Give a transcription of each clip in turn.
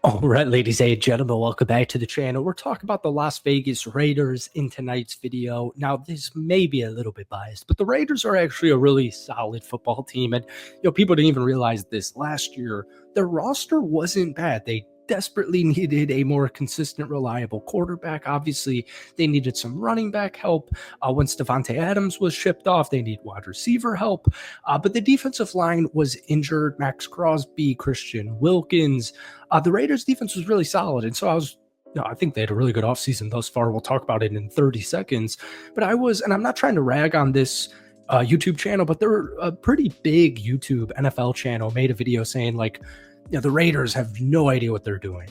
All right, ladies and gentlemen, welcome back to the channel. We're talking about the Las Vegas Raiders in tonight's video. Now, this may be a little bit biased, but the Raiders are actually a really solid football team. And, people didn't even realize this last year. Their roster wasn't bad. They desperately needed a more consistent, reliable quarterback. Obviously, they needed some running back help. Once Devontae Adams was shipped off, they need wide receiver help. But the defensive line was injured. Max Crosby, Christian Wilkins. The Raiders defense was really solid. And so I think they had a really good offseason thus far. We'll talk about it in 30 seconds. But and I'm not trying to rag on this YouTube channel, but they're a pretty big YouTube NFL channel made a video saying the Raiders have no idea what they're doing.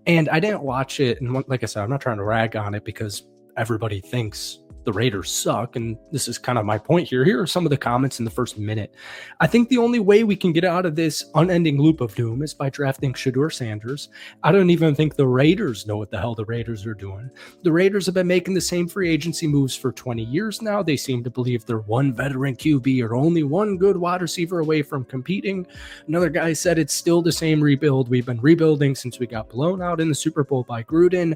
And I didn't watch it. And like I said, I'm not trying to rag on it because everybody thinks the Raiders suck. And this is kind of my point here. Here are some of the comments in the first minute. I think the only way we can get out of this unending loop of doom is by drafting Shedeur Sanders. I don't even think the Raiders know what the hell the Raiders are doing. The Raiders have been making the same free agency moves for 20 years now. They seem to believe they're one veteran QB or only one good wide receiver away from competing. Another guy said it's still the same rebuild. We've been rebuilding since we got blown out in the Super Bowl by Gruden.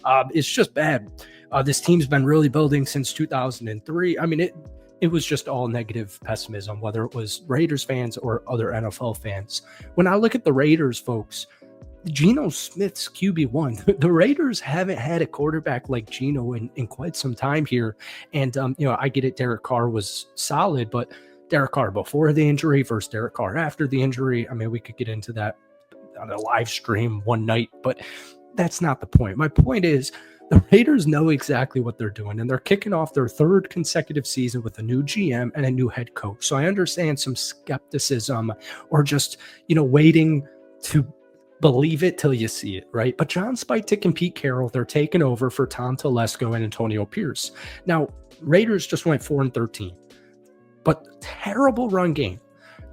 It's just bad. This team's been really building since 2003. I mean, it was just all negative pessimism, whether it was Raiders fans or other NFL fans. When I look at the Raiders, folks, Geno Smith's QB1. The Raiders haven't had a quarterback like Geno in quite some time here. And, I get it, Derek Carr was solid, but Derek Carr before the injury versus Derek Carr after the injury, I mean, we could get into that on a live stream one night, but that's not the point. My point is, the Raiders know exactly what they're doing, and they're kicking off their third consecutive season with a new GM and a new head coach. So I understand some skepticism or just, waiting to believe it till you see it, right? But John Spytek and Pete Carroll, they're taking over for Tom Telesco and Antonio Pierce. Now, Raiders just went 4-13, but terrible run game,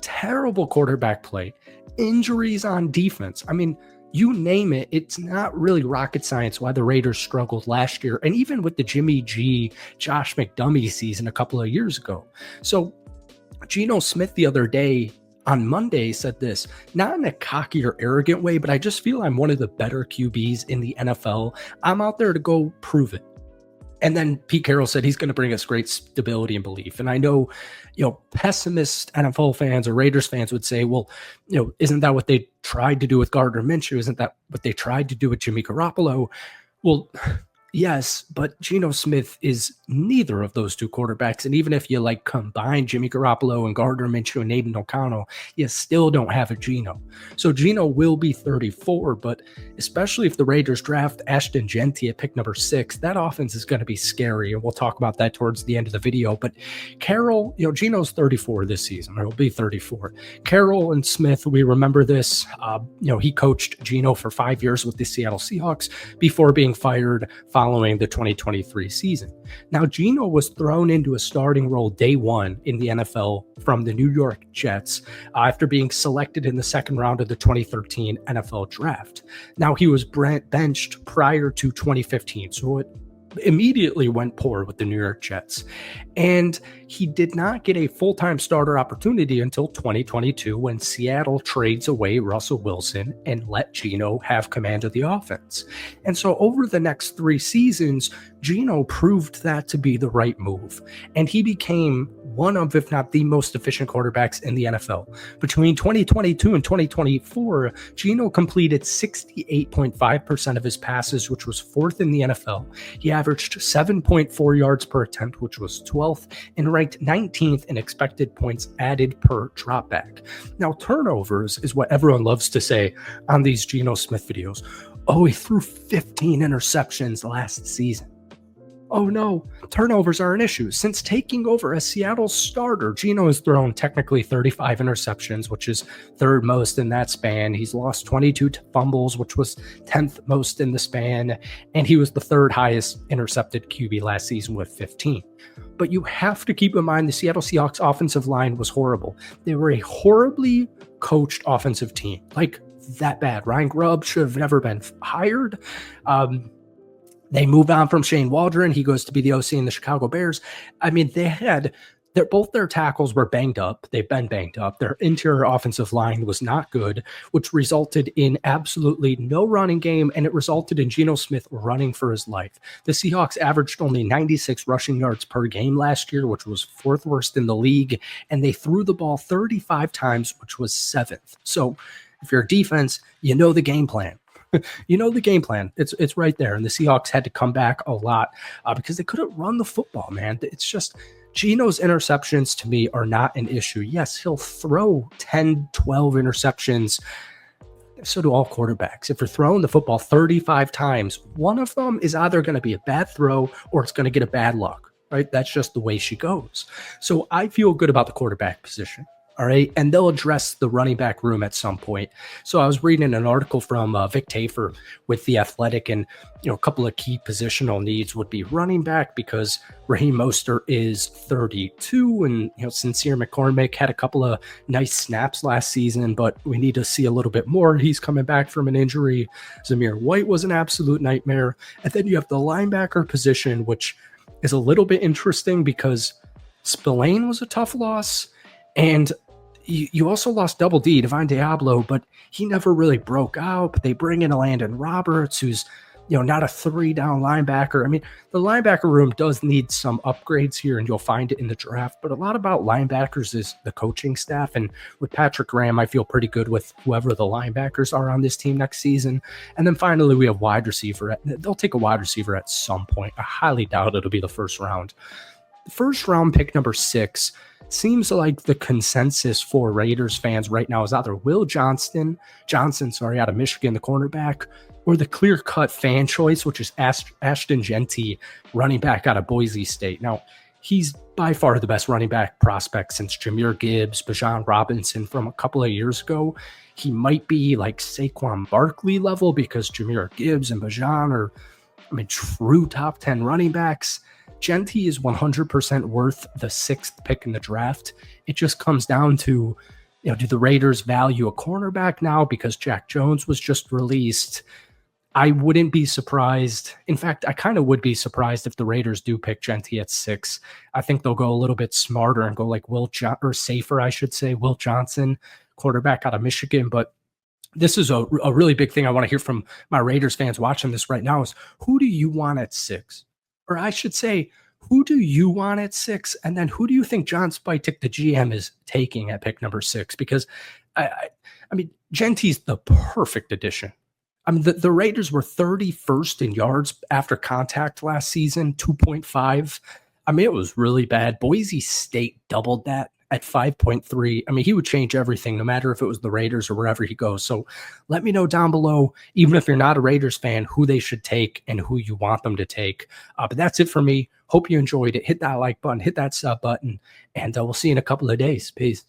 terrible quarterback play, injuries on defense. I mean, you name it, it's not really rocket science why the Raiders struggled last year, and even with the Jimmy G, Josh McDummy season a couple of years ago. So Geno Smith the other day on Monday said this, not in a cocky or arrogant way, but I just feel I'm one of the better QBs in the NFL. I'm out there to go prove it. And then Pete Carroll said he's going to bring us great stability and belief. And I know, pessimist NFL fans or Raiders fans would say, well, isn't that what they tried to do with Gardner Minshew? Isn't that what they tried to do with Jimmy Garoppolo? Well, yes, but Geno Smith is neither of those two quarterbacks. And even if you combine Jimmy Garoppolo and Gardner Minshew and Aiden O'Connell, you still don't have a Geno. So Geno will be 34, but especially if the Raiders draft Ashton Genty at pick number 6, that offense is going to be scary. And we'll talk about that towards the end of the video. But Carroll, Geno's 34 this season, or he'll be 34. Carroll and Smith, we remember this. He coached Geno for 5 years with the Seattle Seahawks before being fired following the 2023 season. Now, Geno was thrown into a starting role day one in the NFL from the New York Jets after being selected in the second round of the 2013 NFL draft. Now, he was benched prior to 2015, so it immediately went poor with the New York Jets. And he did not get a full-time starter opportunity until 2022 when Seattle trades away Russell Wilson and let Geno have command of the offense. And so over the next 3 seasons, Geno proved that to be the right move. And he became one of, if not the most efficient quarterbacks in the NFL. Between 2022 and 2024, Geno completed 68.5% of his passes, which was 4th in the NFL. He averaged 7.4 yards per attempt, which was 12th, and ranked 19th in expected points added per dropback. Now, turnovers is what everyone loves to say on these Geno Smith videos. Oh, he threw 15 interceptions last season. Oh no, turnovers are an issue. Since taking over as Seattle starter, Geno has thrown technically 35 interceptions, which is 3rd most in that span. He's lost 22 fumbles, which was 10th most in the span, and he was the 3rd highest intercepted QB last season with 15. But you have to keep in mind the Seattle Seahawks offensive line was horrible. They were a horribly coached offensive team, that bad. Ryan Grubb should have never been hired. They move on from Shane Waldron. He goes to be the OC in the Chicago Bears. I mean, they had Both their tackles were banged up. They've been banged up. Their interior offensive line was not good, which resulted in absolutely no running game, and it resulted in Geno Smith running for his life. The Seahawks averaged only 96 rushing yards per game last year, which was fourth worst in the league, and they threw the ball 35 times, which was seventh. So if you're a defense, you know the game plan. You know the game plan. It's right there. And the Seahawks had to come back a lot because they couldn't run the football, man. It's just Geno's interceptions to me are not an issue. Yes, he'll throw 10, 12 interceptions. So do all quarterbacks. If you're throwing the football 35 times, one of them is either going to be a bad throw or it's going to get a bad luck, right? That's just the way she goes. So I feel good about the quarterback position. All right. And they'll address the running back room at some point. So I was reading an article from Vic Tafur with The Athletic, and, a couple of key positional needs would be running back because Raheem Mostert is 32 and, Sincere McCormick had a couple of nice snaps last season, but we need to see a little bit more. He's coming back from an injury. Zamir White was an absolute nightmare. And then you have the linebacker position, which is a little bit interesting because Spillane was a tough loss. And you also lost Double D, Divine Diablo, but he never really broke out. But they bring in a Landon Roberts, who's, not a three-down linebacker. I mean, the linebacker room does need some upgrades here, and you'll find it in the draft. But a lot about linebackers is the coaching staff. And with Patrick Graham, I feel pretty good with whoever the linebackers are on this team next season. And then finally, we have wide receiver. They'll take a wide receiver at some point. I highly doubt it'll be the first round. First round pick number 6 seems like the consensus for Raiders fans right now is either Will Johnson, out of Michigan, the cornerback, or the clear-cut fan choice, which is Ashton Genty, running back out of Boise State. Now, he's by far the best running back prospect since Jahmyr Gibbs, Bijan Robinson from a couple of years ago. He might be like Saquon Barkley level because Jahmyr Gibbs and Bijan are, true top 10 running backs. Genty is 100% worth the 6th pick in the draft. It just comes down to, do the Raiders value a cornerback now because Jack Jones was just released? I wouldn't be surprised. In fact, I kind of would be surprised if the Raiders do pick Genty at 6. I think they'll go a little bit smarter and go like safer, I should say, Will Johnson, quarterback out of Michigan. But this is a really big thing I want to hear from my Raiders fans watching this right now is, who do you want at 6? Or I should say, who do you want at 6? And then who do you think John Spytek, the GM, is taking at pick number 6? Because, Genty's the perfect addition. The Raiders were 31st in yards after contact last season, 2.5. It was really bad. Boise State doubled that at 5.3. He would change everything, no matter if it was the Raiders or wherever he goes. So let me know down below, even if you're not a Raiders fan, who they should take and who you want them to take. But that's it for me. Hope you enjoyed it. Hit that like button, hit that sub button, and we'll see you in a couple of days. Peace.